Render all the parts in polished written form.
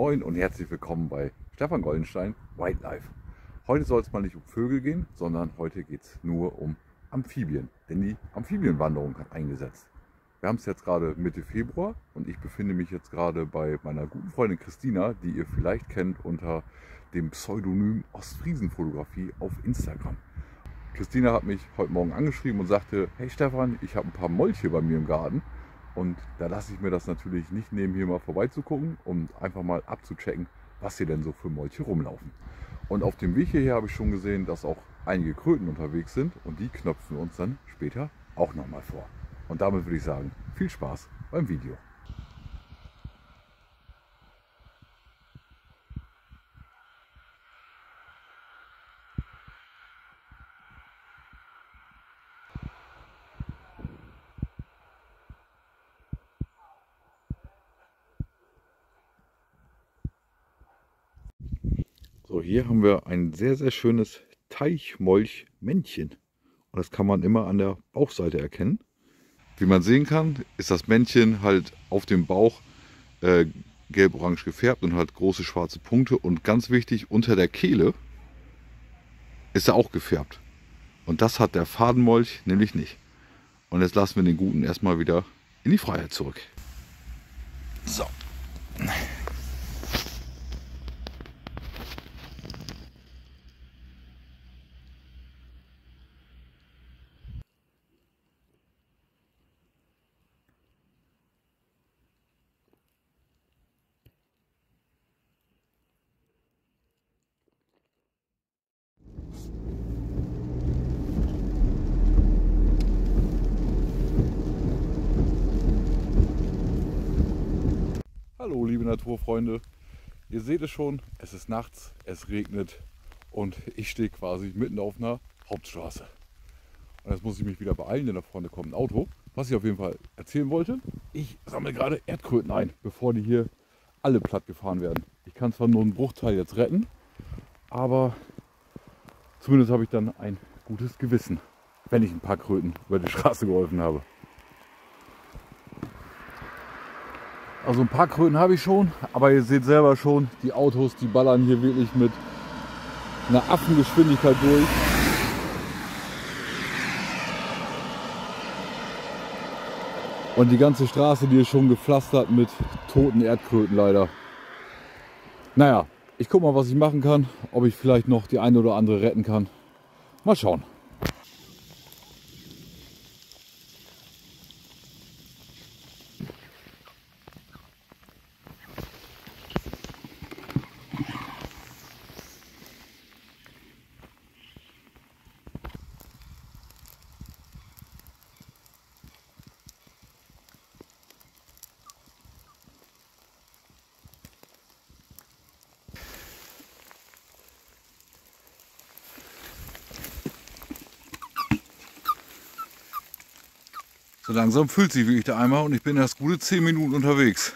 Moin und herzlich willkommen bei Stefan Goldenstein Wildlife. Heute soll es mal nicht um Vögel gehen, sondern heute geht es nur um Amphibien, denn die Amphibienwanderung hat eingesetzt. Wir haben es jetzt gerade Mitte Februar und ich befinde mich jetzt gerade bei meiner guten Freundin Christina, die ihr vielleicht kennt unter dem Pseudonym Ostfriesen-Fotografie auf Instagram. Christina hat mich heute Morgen angeschrieben und sagte, hey Stefan, ich habe ein paar Molche bei mir im Garten. Und da lasse ich mir das natürlich nicht nehmen, hier mal vorbeizugucken, um einfach mal abzuchecken, was hier denn so für Molche rumlaufen. Und auf dem Weg hierher habe ich schon gesehen, dass auch einige Kröten unterwegs sind und die knöpfen wir uns dann später auch nochmal vor. Und damit würde ich sagen, viel Spaß beim Video. So, hier haben wir ein sehr, sehr schönes Teichmolchmännchen. Und das kann man immer an der Bauchseite erkennen. Wie man sehen kann, ist das Männchen halt auf dem Bauch gelb-orange gefärbt und hat große schwarze Punkte. Und ganz wichtig, unter der Kehle ist er auch gefärbt. Und das hat der Fadenmolch nämlich nicht. Und jetzt lassen wir den Guten erstmal wieder in die Freiheit zurück. So. Hallo liebe Naturfreunde, ihr seht es schon, es ist nachts, es regnet und ich stehe quasi mitten auf einer Hauptstraße. Und jetzt muss ich mich wieder beeilen, denn da vorne kommt ein Auto. Was ich auf jeden Fall erzählen wollte, ich sammle gerade Erdkröten ein, bevor die hier alle platt gefahren werden. Ich kann zwar nur einen Bruchteil jetzt retten, aber zumindest habe ich dann ein gutes Gewissen, wenn ich ein paar Kröten über die Straße geholfen habe. Also ein paar Kröten habe ich schon, aber ihr seht selber schon, die Autos, die ballern hier wirklich mit einer Affengeschwindigkeit durch. Und die ganze Straße, die ist schon gepflastert mit toten Erdkröten leider. Naja, ich gucke mal, was ich machen kann, ob ich vielleicht noch die eine oder andere retten kann. Mal schauen. So langsam füllt sich wirklich der Eimer und ich bin erst gute 10 Minuten unterwegs.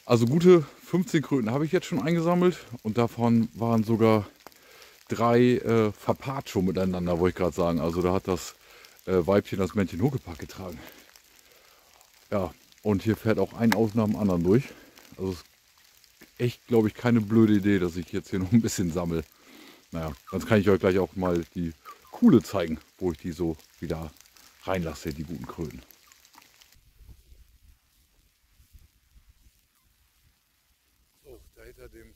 Also gute 15 Kröten habe ich jetzt schon eingesammelt und davon waren sogar 3 verpaart schon miteinander, wollte ich gerade sagen. Also da hat das Weibchen das Männchen Huckepack getragen. Ja, und hier fährt auch ein Auto nach dem anderen durch. Also es ist echt, glaube ich, keine blöde Idee, dass ich jetzt hier noch ein bisschen sammle. Naja, sonst kann ich euch gleich auch mal die Kuhle zeigen, wo ich die so wieder reinlasse, die guten Kröten. So, da hinter dem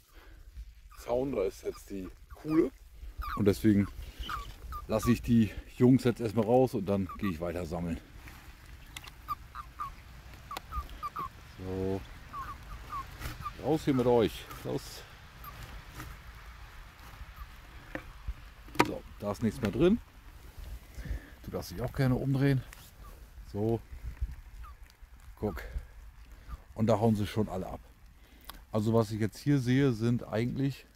Zaun, da ist jetzt die Kuhle. Und deswegen lasse ich die Jungs jetzt erstmal raus und dann gehe ich weiter sammeln. So, raus hier mit euch. Los. So, da ist nichts mehr drin. Du darfst dich auch gerne umdrehen. So, guck. Und da hauen sie schon alle ab. Also was ich jetzt hier sehe, sind eigentlich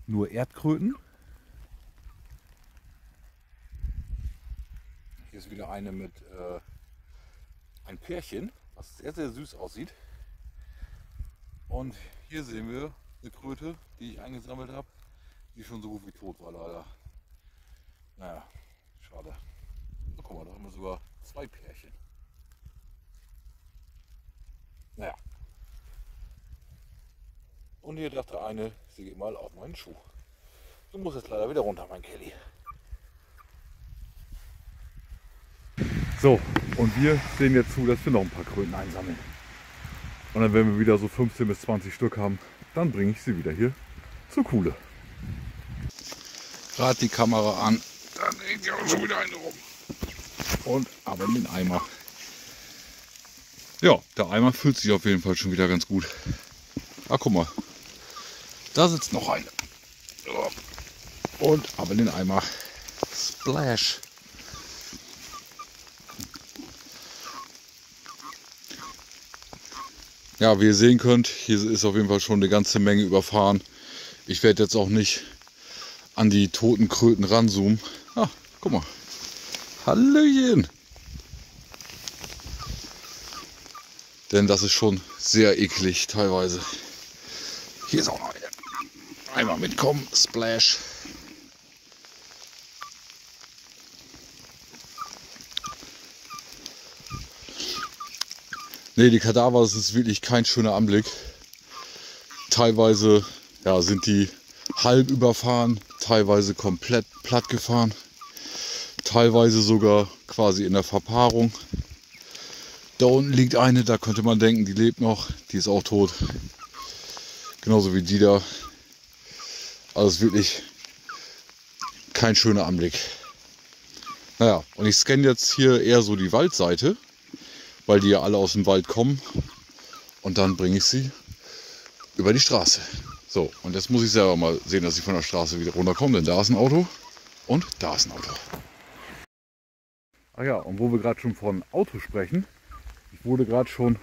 nur Erdkröten. Hier ist wieder eine mit ein Pärchen, was sehr, sehr süß aussieht. Und hier sehen wir eine Kröte, die ich eingesammelt habe, die schon so gut wie tot war leider. Naja, schade. So, guck mal, da haben wir sogar 2 Pärchen. Naja. Und hier dachte eine, sie geht mal auf meinen Schuh. Du musst jetzt leider wieder runter, mein Kelly. So, und wir sehen jetzt zu, dass wir noch ein paar Kröten einsammeln. Und dann, wenn wir wieder so 15 bis 20 Stück haben, dann bringe ich sie wieder hier zur Kuhle. Gerade die Kamera an, dann hängt ja auch schon wieder eine rum. Und aber in den Eimer. Ja, der Eimer fühlt sich auf jeden Fall schon wieder ganz gut. Ah, guck mal, da sitzt noch eine. Und aber in den Eimer. Splash. Ja, wie ihr sehen könnt, hier ist auf jeden Fall schon eine ganze Menge überfahren. Ich werde jetzt auch nicht an die toten Kröten ranzoomen. Ah, guck mal. Hallöchen! Denn das ist schon sehr eklig teilweise. Hier ist auch noch eine. Einmal mitkommen, Splash. Ne, die Kadaver, das ist wirklich kein schöner Anblick. Teilweise ja, sind die halb überfahren, teilweise komplett platt gefahren, teilweise sogar quasi in der Verpaarung. Da unten liegt eine, da könnte man denken, die lebt noch, die ist auch tot. Genauso wie die da. Also es ist wirklich kein schöner Anblick. Naja, und ich scanne jetzt hier eher so die Waldseite, weil die ja alle aus dem Wald kommen. Und dann bringe ich sie über die Straße. So, und jetzt muss ich selber mal sehen, dass ich von der Straße wieder runterkomme, denn da ist ein Auto und da ist ein Auto. Ah ja, und wo wir gerade schon von Auto sprechen, ich wurde gerade schon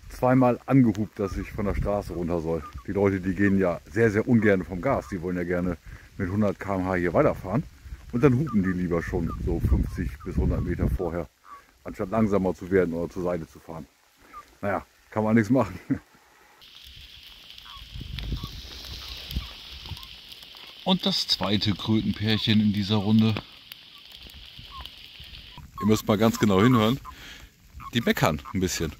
zweimal angehupt, dass ich von der Straße runter soll. Die Leute, die gehen ja sehr, sehr ungern vom Gas. Die wollen ja gerne mit 100 km/h hier weiterfahren. Und dann hupen die lieber schon so 50 bis 100 Meter vorher, anstatt langsamer zu werden oder zur Seite zu fahren. Naja, kann man nichts machen. Und das zweite Krötenpärchen in dieser Runde. Ihr müsst mal ganz genau hinhören. Die meckern ein bisschen.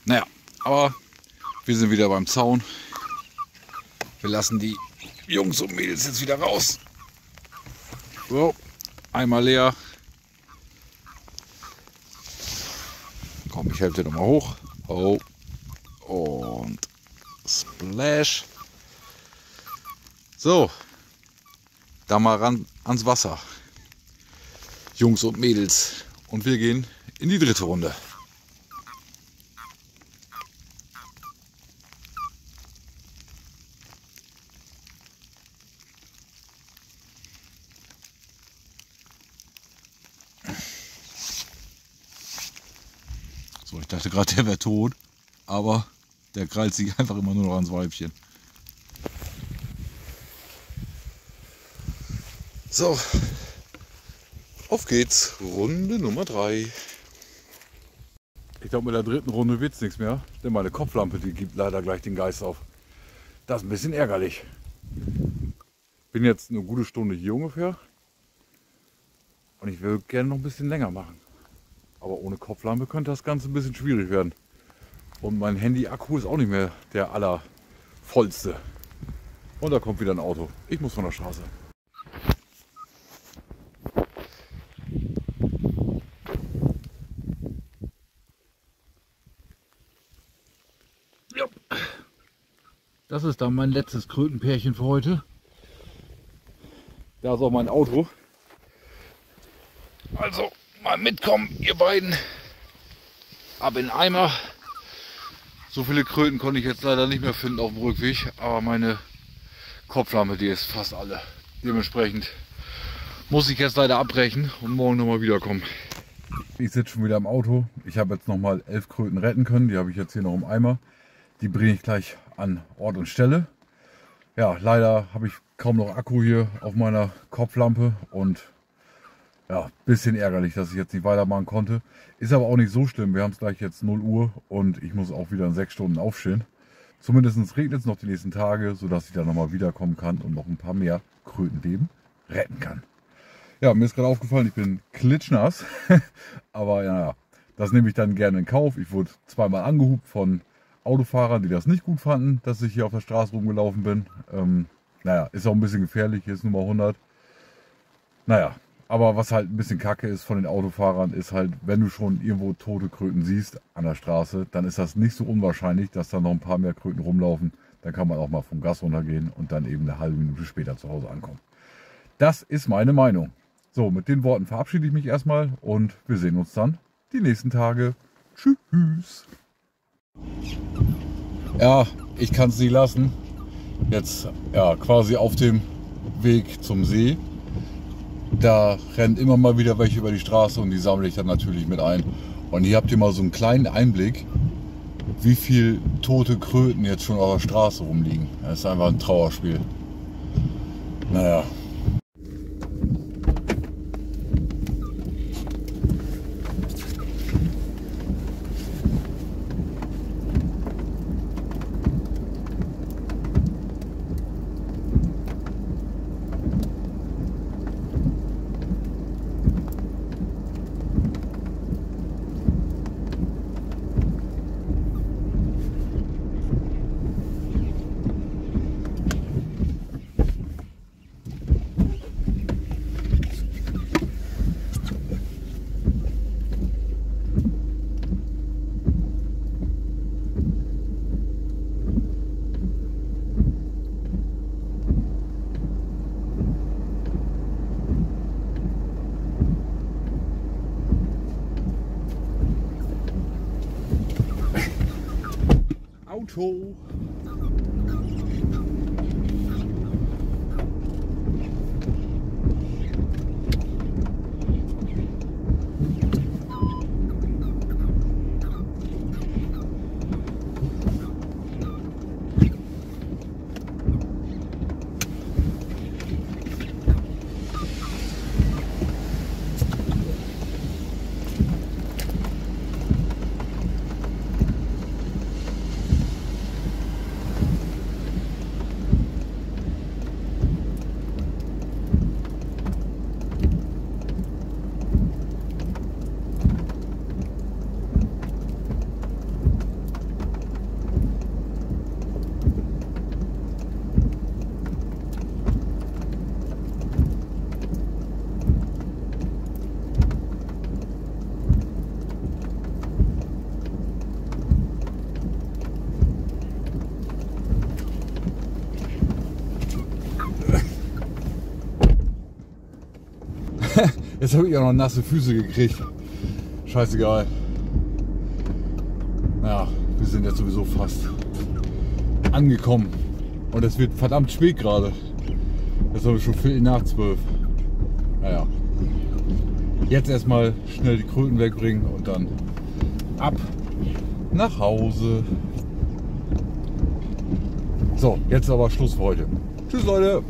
Naja, aber wir sind wieder beim Zaun. Wir lassen die Jungs und Mädels jetzt wieder raus. So, einmal leer. Komm, ich helfe dir nochmal hoch. Oh. Und Splash. So, da mal ran ans Wasser. Jungs und Mädels. Und wir gehen in die dritte Runde. So, ich dachte gerade, der wäre tot, aber der krallt sich einfach immer nur noch ans Weibchen. So, auf geht's, Runde Nummer 3. Ich glaube, mit der dritten Runde wird es nichts mehr, denn meine Kopflampe, die gibt leider gleich den Geist auf. Das ist ein bisschen ärgerlich. Bin jetzt eine gute Stunde hier ungefähr und ich will gerne noch ein bisschen länger machen. Aber ohne Kopflampe könnte das Ganze ein bisschen schwierig werden. Und mein Handy-Akku ist auch nicht mehr der allervollste. Und da kommt wieder ein Auto. Ich muss von der Straße. Ja. Das ist dann mein letztes Krötenpärchen für heute. Da ist auch mein Auto. Also mal mitkommen, ihr beiden. Ab in den Eimer. So viele Kröten konnte ich jetzt leider nicht mehr finden auf dem Rückweg. Aber meine Kopflampe, die ist fast alle. Dementsprechend muss ich jetzt leider abbrechen und morgen nochmal wiederkommen. Ich sitze schon wieder im Auto. Ich habe jetzt nochmal 11 Kröten retten können. Die habe ich jetzt hier noch im Eimer. Die bringe ich gleich an Ort und Stelle. Ja, leider habe ich kaum noch Akku hier auf meiner Kopflampe und ja, bisschen ärgerlich, dass ich jetzt nicht weitermachen konnte. Ist aber auch nicht so schlimm. Wir haben es gleich jetzt 0 Uhr und ich muss auch wieder in 6 Stunden aufstehen. Zumindest regnet es noch die nächsten Tage, sodass ich dann nochmal wiederkommen kann und noch ein paar mehr Krötenleben retten kann. Ja, mir ist gerade aufgefallen, ich bin klitschnass. Aber ja, das nehme ich dann gerne in Kauf. Ich wurde zweimal angehupt von Autofahrern, die das nicht gut fanden, dass ich hier auf der Straße rumgelaufen bin. Naja, ist auch ein bisschen gefährlich, hier ist Nummer 100. Naja, aber was halt ein bisschen kacke ist von den Autofahrern, ist halt, wenn du schon irgendwo tote Kröten siehst an der Straße, dann ist das nicht so unwahrscheinlich, dass da noch ein paar mehr Kröten rumlaufen. Dann kann man auch mal vom Gas runtergehen und dann eben eine halbe Minute später zu Hause ankommen. Das ist meine Meinung. So, mit den Worten verabschiede ich mich erstmal und wir sehen uns dann die nächsten Tage. Tschüss. Ja, ich kann es nicht lassen. Jetzt ja quasi auf dem Weg zum See. Da rennen immer mal wieder welche über die Straße und die sammle ich dann natürlich mit ein. Und hier habt ihr mal so einen kleinen Einblick, wie viel tote Kröten jetzt schon auf der Straße rumliegen. Das ist einfach ein Trauerspiel. Naja. Auto. Jetzt habe ich auch noch nasse Füße gekriegt. Scheißegal. Ja, wir sind jetzt sowieso fast angekommen. Und es wird verdammt spät gerade. Jetzt haben wir schon 11:45. Naja. Jetzt erstmal schnell die Kröten wegbringen und dann ab nach Hause. So, jetzt aber Schluss für heute. Tschüss Leute.